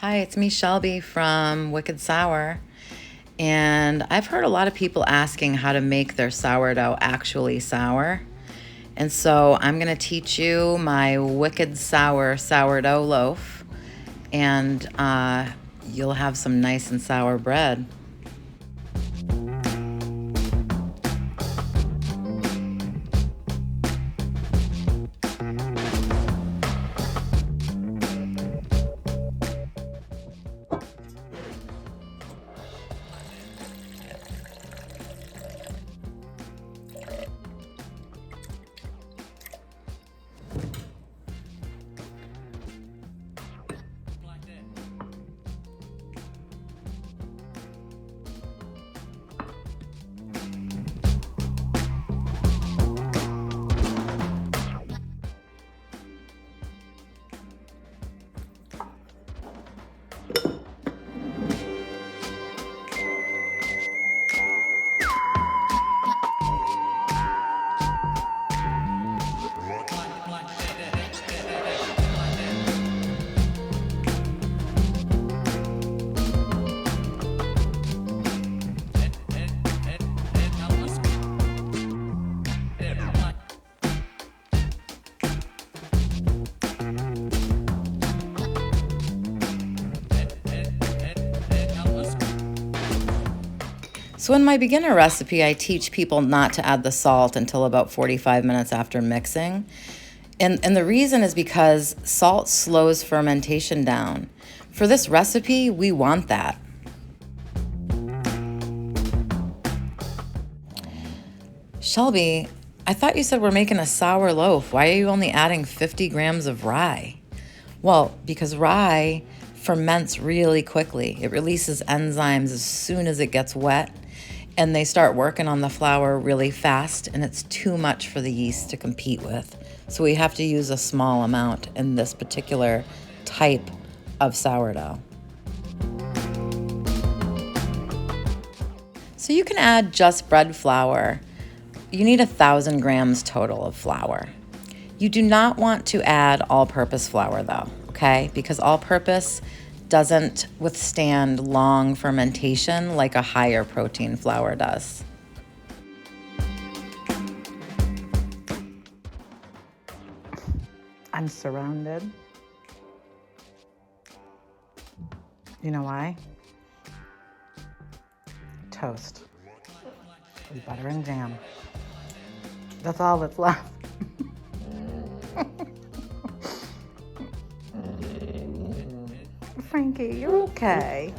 Hi, it's me, Shelby from Wicked Sour, and I've heard a lot of people asking how to make their sourdough actually sour. And so I'm going to teach you my Wicked Sour sourdough loaf, and you'll have some nice and sour bread. So in my beginner recipe, I teach people not to add the salt until about 45 minutes after mixing. And the reason is because salt slows fermentation down. For this recipe, we want that. Shelby, I thought you said we're making a sour loaf. Why are you only adding 50 grams of rye? Well, because rye ferments really quickly. It releases enzymes as soon as it gets wet, and they start working on the flour really fast, and it's too much for the yeast to compete with. So we have to use a small amount in this particular type of sourdough. So you can add just bread flour. You need 1,000 grams total of flour. You do not want to add all-purpose flour though, okay? Because all-purpose doesn't withstand long fermentation like a higher protein flour does. I'm surrounded. You know why? Toast with butter and jam. That's all that's left. Frankie, you're okay.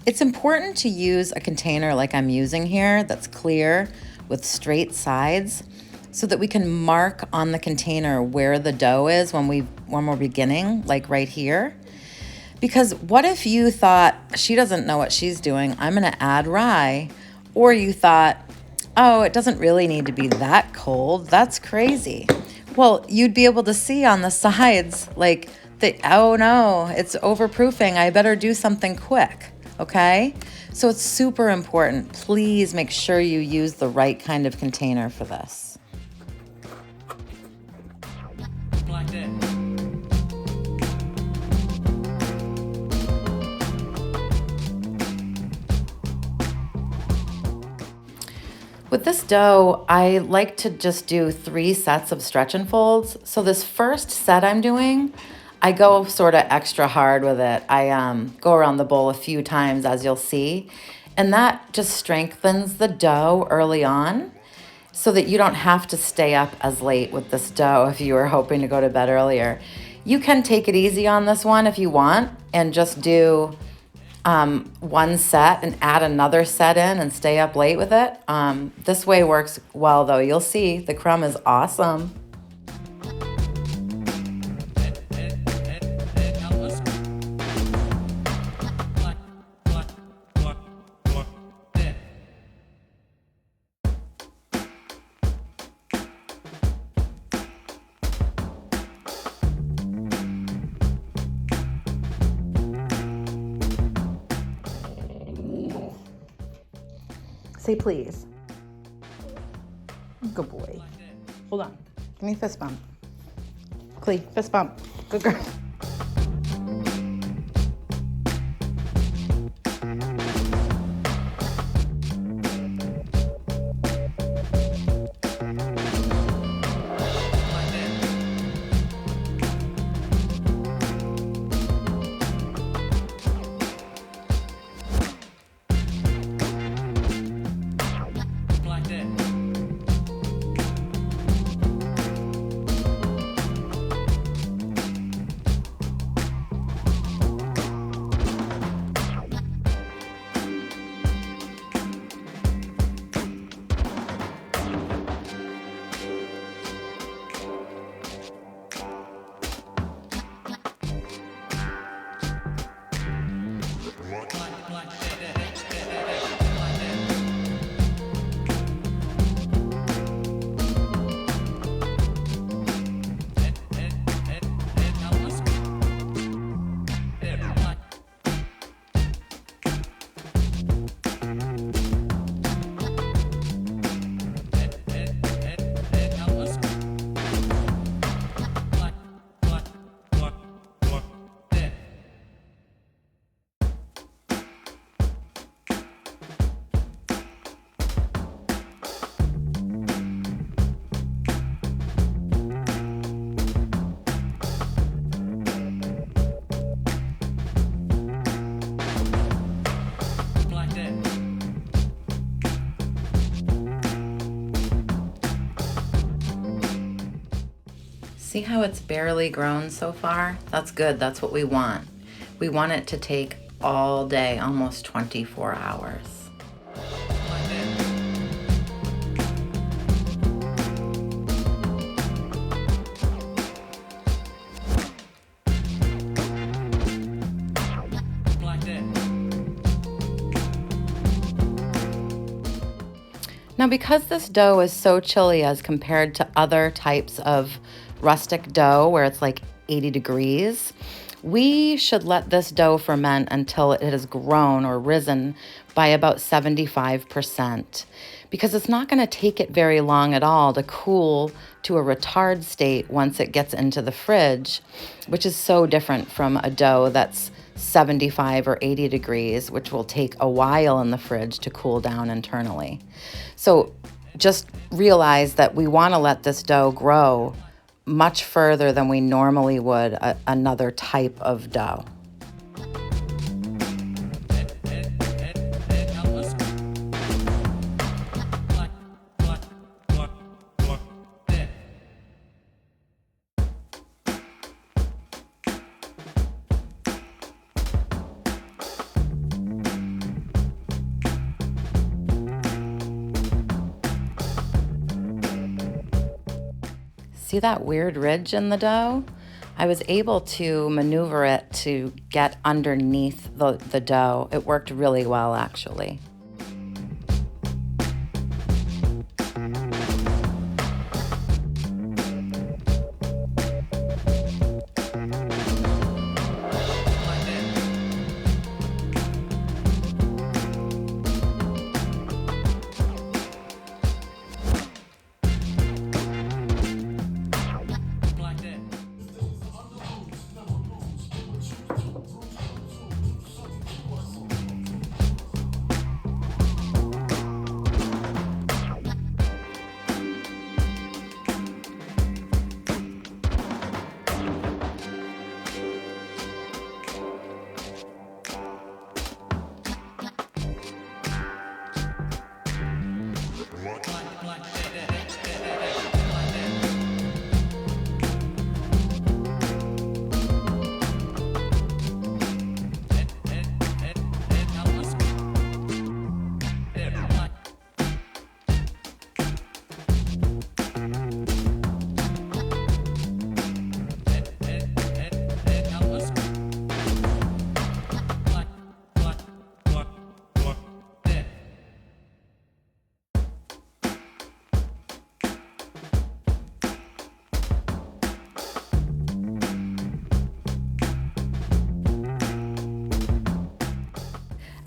It's important to use a container like I'm using here that's clear with straight sides so that we can mark on the container where the dough is when we're beginning, like right here. Because what if you thought, she doesn't know what she's doing, I'm gonna add rye, or you thought, oh, it doesn't really need to be that cold, that's crazy. Well, you'd be able to see on the sides, like, oh no, it's overproofing, I better do something quick, okay? So it's super important. Please make sure you use the right kind of container for this. Like that. With this dough, I like to just do 3 sets of stretch and folds. So this first set I'm doing, I go sort of extra hard with it. I go around the bowl a few times, as you'll see, and that just strengthens the dough early on so that you don't have to stay up as late with this dough if you were hoping to go to bed earlier. You can take it easy on this one if you want and just do one set and add another set in and stay up late with it. This way works well though. You'll see the crumb is awesome. Say please. Good boy. Hold on. Give me a fist bump. Clee, fist bump. Good girl. See how it's barely grown so far? That's good, that's what we want. We want it to take all day, almost 24 hours. Now, because this dough is so chilly as compared to other types of rustic dough where it's like 80 degrees, we should let this dough ferment until it has grown or risen by about 75%, because it's not going to take it very long at all to cool to a retard state once it gets into the fridge, which is so different from a dough that's 75 or 80 degrees, which will take a while in the fridge to cool down internally. So just realize that we want to let this dough grow much further than we normally would another type of dough. See that weird ridge in the dough? I was able to maneuver it to get underneath the dough. It worked really well, actually.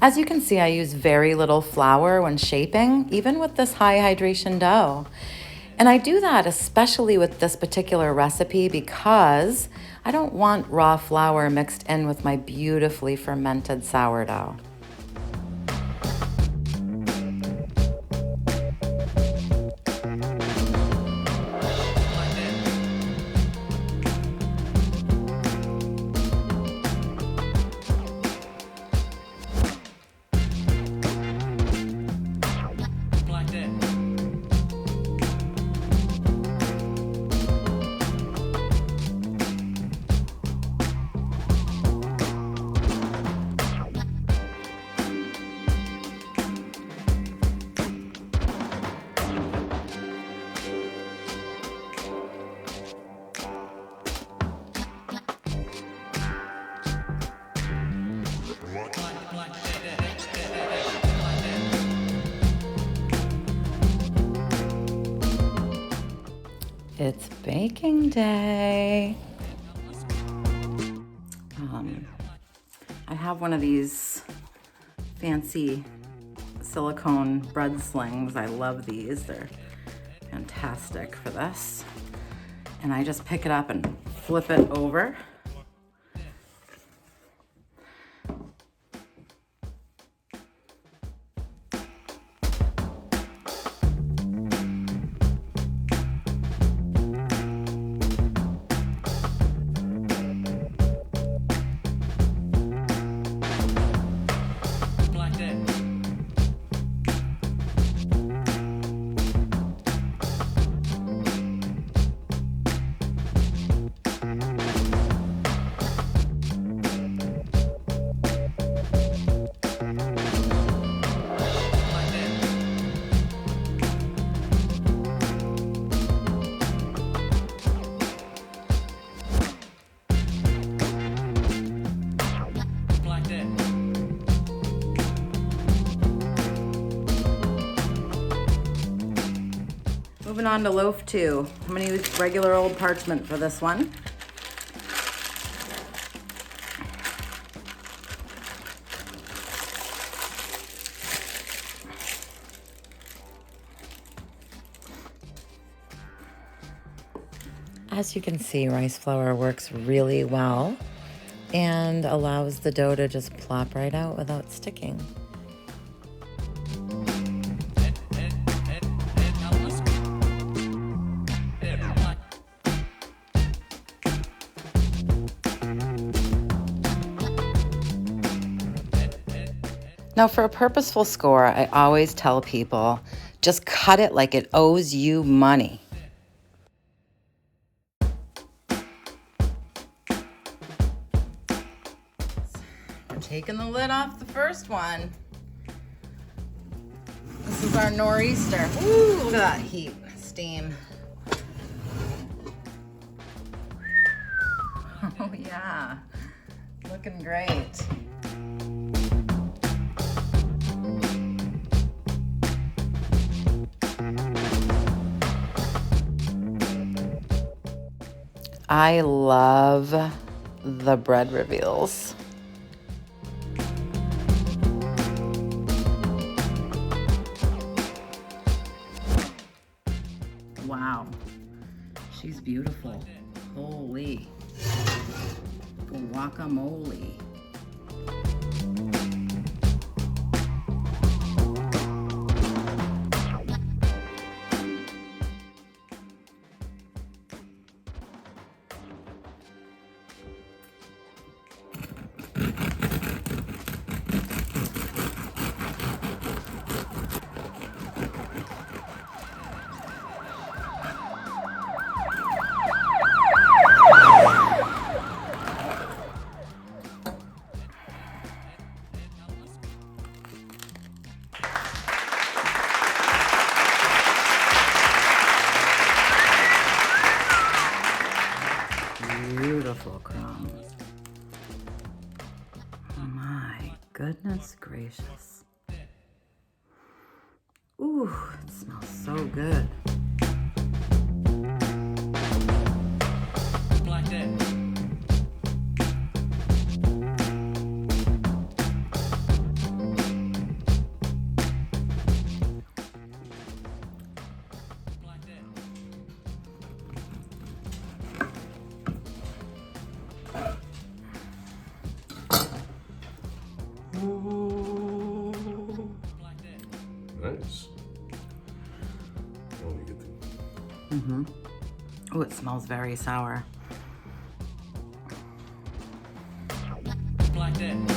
As you can see, I use very little flour when shaping, even with this high hydration dough. And I do that especially with this particular recipe because I don't want raw flour mixed in with my beautifully fermented sourdough. It's baking day. I have one of these fancy silicone bread slings. I love these. They're fantastic for this. And I just pick it up and flip it over. Moving on to loaf 2. I'm gonna use regular old parchment for this one. As you can see, rice flour works really well and allows the dough to just plop right out without sticking. Now, for a purposeful score, I always tell people, just cut it like it owes you money. We're taking the lid off the first one. This is our nor'easter. Ooh, look at that heat, steam. Oh yeah, looking great. I love the bread reveals. Wow, she's beautiful. Holy guacamole. Beautiful crumb. My goodness gracious. Ooh, it smells so good. Oh, it smells very sour. Like that.